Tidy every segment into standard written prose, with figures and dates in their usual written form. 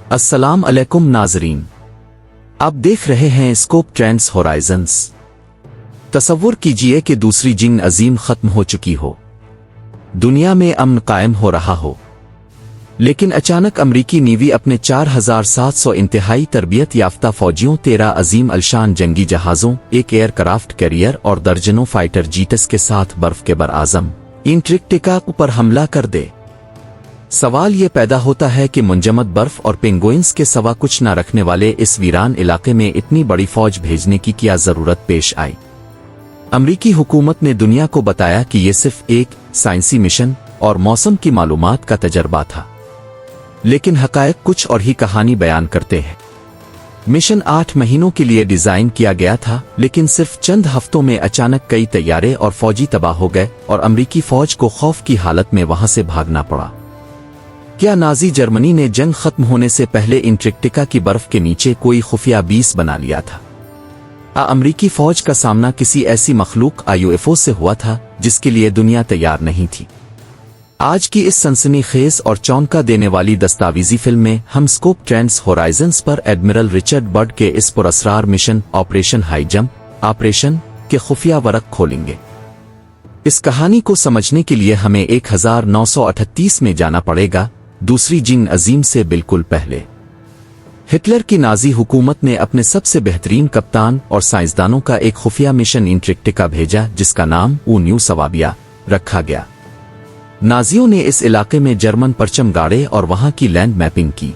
अस्सलाम अलैकुम नाजरीन, आप देख रहे हैं स्कोप ट्रेंड्स होराइजन्स। तसव्वुर कीजिए कि दूसरी जंग अजीम खत्म हो चुकी हो, दुनिया में अमन कायम हो रहा हो, लेकिन अचानक अमरीकी नेवी अपने 4700 इंतहाई तरबियत याफ्ता फौजियों, 13 अजीम अलशान जंगी जहाज़ों, एक एयरक्राफ्ट कैरियर और दर्जनों फाइटर जीट्स के साथ बर्फ के बरआज़म एंटार्कटिका पर हमला कर दे। सवाल ये पैदा होता है कि मुंजमद बर्फ और पेंगुइन्स के सवा कुछ न रखने वाले इस वीरान इलाके में इतनी बड़ी फौज भेजने की क्या जरूरत पेश आई। अमरीकी हुकूमत ने दुनिया को बताया कि ये सिर्फ एक साइंसी मिशन और मौसम की मालूमात का तजर्बा था, लेकिन हकायक कुछ और ही कहानी बयान करते हैं। मिशन 8 महीनों के लिए डिजाइन किया गया था, लेकिन सिर्फ चंद हफ्तों में अचानक कई तैयारे और फौजी तबाह हो गए और अमरीकी फौज को खौफ की हालत में वहां से भागना पड़ा। क्या नाजी जर्मनी ने जंग खत्म होने से पहले एंटार्कटिका की बर्फ के नीचे कोई खुफिया बेस बना लिया था? अमरीकी फौज का सामना किसी ऐसी मखलूक यूएफओ से हुआ था जिसके लिए दुनिया तैयार नहीं थी। आज की इस सनसनीखेज और चौंका देने वाली दस्तावेजी फिल्म में हम स्कोप ट्रेंड्स होराइजन्स पर एडमिरल रिचर्ड बर्ड के इस पुरअसरार mission operation high jump operation के खुफिया वरक खोलेंगे। इस कहानी को समझने के लिए हमें 1938 में जाना पड़ेगा, दूसरी जंग अजीम से बिल्कुल पहले। हिटलर की नाजी हुकूमत ने अपने सबसे बेहतरीन कप्तान और साइंसदानों का एक खुफिया मिशन एंटार्कटिका भेजा, जिसका नाम न्यू सवाबिया रखा गया। नाजियों ने इस इलाके में जर्मन परचम गाड़े और वहां की लैंड मैपिंग की।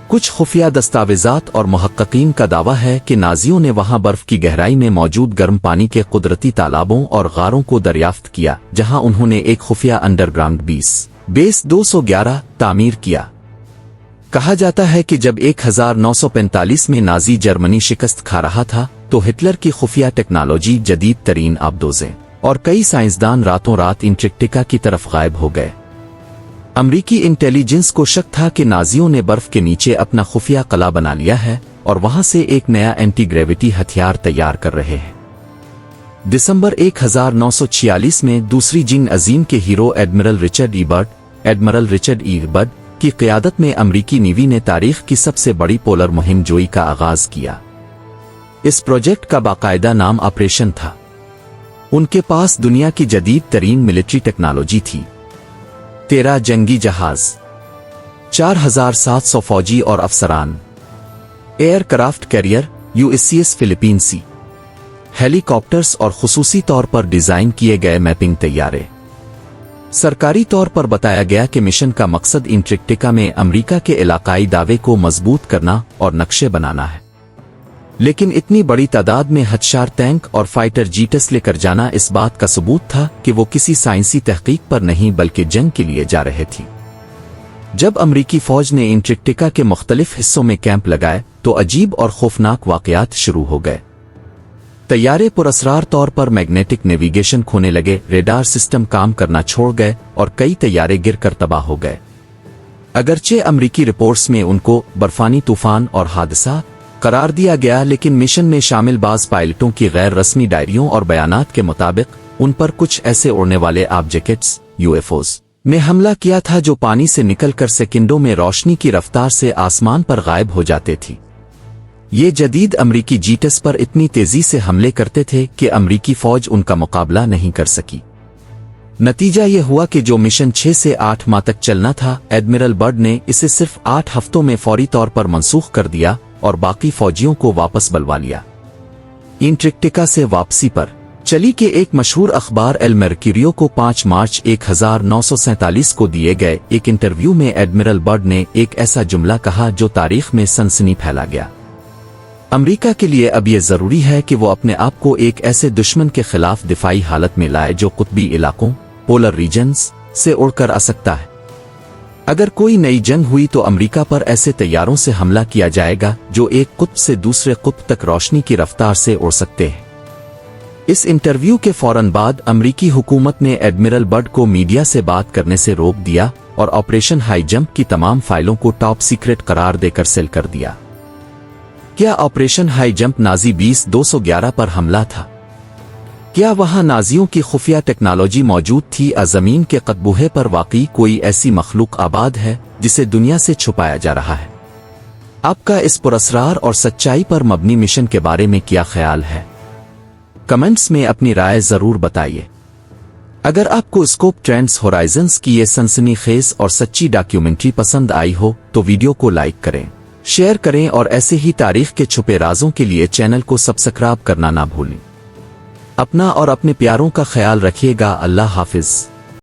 कुछ खुफिया दस्तावेजात और मुहक्किकीन का दावा है कि नाजियों ने वहां बर्फ की गहराई में मौजूद गर्म पानी के कुदरती तालाबों और गारों को दरियाफ्त किया, जहां उन्होंने एक खुफिया अंडरग्राउंड बेस 211 तामीर किया। कहा जाता है कि जब 1945 में नाजी जर्मनी शिकस्त खा रहा था, तो हिटलर की खुफिया टेक्नोलॉजी, जदीद तरीन आबदोजें और कई साइंसदान रातों रात एंटार्कटिका की तरफ गायब हो गए। अमरीकी इंटेलिजेंस को शक था कि नाजियों ने बर्फ के नीचे अपना खुफिया कला बना लिया है और वहां से एक नया एंटी ग्रेविटी हथियार तैयार कर रहे हैं। दिसंबर 1946 में दूसरी जंग अजीम के हीरो एडमिरल रिचर्ड ई बर्ड की क़यादत में अमरीकी नेवी ने तारीख की सबसे बड़ी पोलर मुहिम जोई का आगाज किया। इस प्रोजेक्ट का बाकायदा नाम ऑपरेशन था। उनके पास दुनिया की जदीद तरीन मिलिट्री टेक्नोलॉजी थी, 13 जंगी जहाज, 4700 फौजी और अफसरान, एयरक्राफ्ट कैरियर USS फिलीपीन सी, हेलीकॉप्टर्स और खुसूसी तौर पर डिजाइन किए गए मैपिंग तैयारे। सरकारी तौर पर बताया गया कि मिशन का मकसद एंटार्कटिका में अमेरिका के इलाकाई दावे को मजबूत करना और नक्शे बनाना है, लेकिन इतनी बड़ी तादाद में हथियार, टैंक और फाइटर जीट्स लेकर जाना इस बात का सबूत था कि वो किसी साइंसी तहकीक पर नहीं बल्कि जंग के लिए जा रहे थे। जब अमरीकी फौज ने एंटार्कटिका के मुख्तलिफ हिस्सों में कैंप लगाए, तो अजीब और खौफनाक वाकयात शुरू हो गए। तैयारे पुरअसरार तौर पर मैग्नेटिक नेविगेशन खोने लगे, रेडार सिस्टम काम करना छोड़ गए और कई तैयारे गिरकर तबाह हो गए। अगरचे अमरीकी रिपोर्ट्स में उनको बर्फानी तूफान और हादसा करार दिया गया, लेकिन मिशन में शामिल बाज पायलटों की गैर रस्मी डायरियों और बयानात के मुताबिक उन पर कुछ ऐसे उड़ने वाले ऑब्जेक्ट्स UFOs ने हमला किया था जो पानी से निकलकर सेकंडों में रोशनी की रफ्तार से आसमान पर गायब हो जाते थी। ये जदीद अमरीकी जीट्स पर इतनी तेजी से हमले करते थे कि अमरीकी फौज उनका मुकाबला नहीं कर सकी। नतीजा ये हुआ कि जो मिशन 6 से 8 माह तक चलना था, एडमिरल बर्ड ने इसे सिर्फ 8 हफ्तों में फौरी तौर पर मनसूख कर दिया और बाकी फौजियों को वापस बुलवा लिया। एंटार्कटिका से वापसी पर चली के एक मशहूर अखबार एल मर्क्यूरियो को 5 मार्च 1947 को दिए गए एक इंटरव्यू में एडमिरल बर्ड ने एक ऐसा जुमला कहा जो तारीख में सनसनी फैला गया। अमेरिका के लिए अब यह जरूरी है कि वो अपने आप को एक ऐसे दुश्मन के खिलाफ दिफाई हालत में लाए जो कुतबी इलाकों पोलर रीजन्स से उड़कर आ सकता है। अगर कोई नई जंग हुई तो अमेरिका पर ऐसे तैयारों से हमला किया जाएगा जो एक कुत्ब से दूसरे कुत्ब तक रोशनी की रफ्तार से उड़ सकते हैं। इस इंटरव्यू के फौरन बाद अमरीकी हुकूमत ने एडमिरल बर्ड को मीडिया से बात करने से रोक दिया और ऑपरेशन हाई जंप की तमाम फाइलों को टॉप सीक्रेट करार देकर सील कर दिया। क्या ऑपरेशन हाई जंप नाजी 211 पर हमला था? क्या वहां नाजियों की खुफिया टेक्नोलॉजी मौजूद थी? ज़मीन के कतबूहे पर वाकई कोई ऐसी मखलूक आबाद है जिसे दुनिया से छुपाया जा रहा है? आपका इस पुरस्कार और सच्चाई पर मबनी मिशन के बारे में क्या ख्याल है? कमेंट्स में अपनी राय जरूर बताइए। अगर आपको स्कोप ट्रेंड्स होराइजन्स की ये सनसनीखेज और सच्ची डॉक्यूमेंट्री पसंद आई हो तो वीडियो को लाइक करें, शेयर करें और ऐसे ही तारीख के छुपे राजों के लिए चैनल को सब्सक्राइब करना ना भूलें। अपना और अपने प्यारों का ख्याल रखिएगा। अल्लाह हाफिज।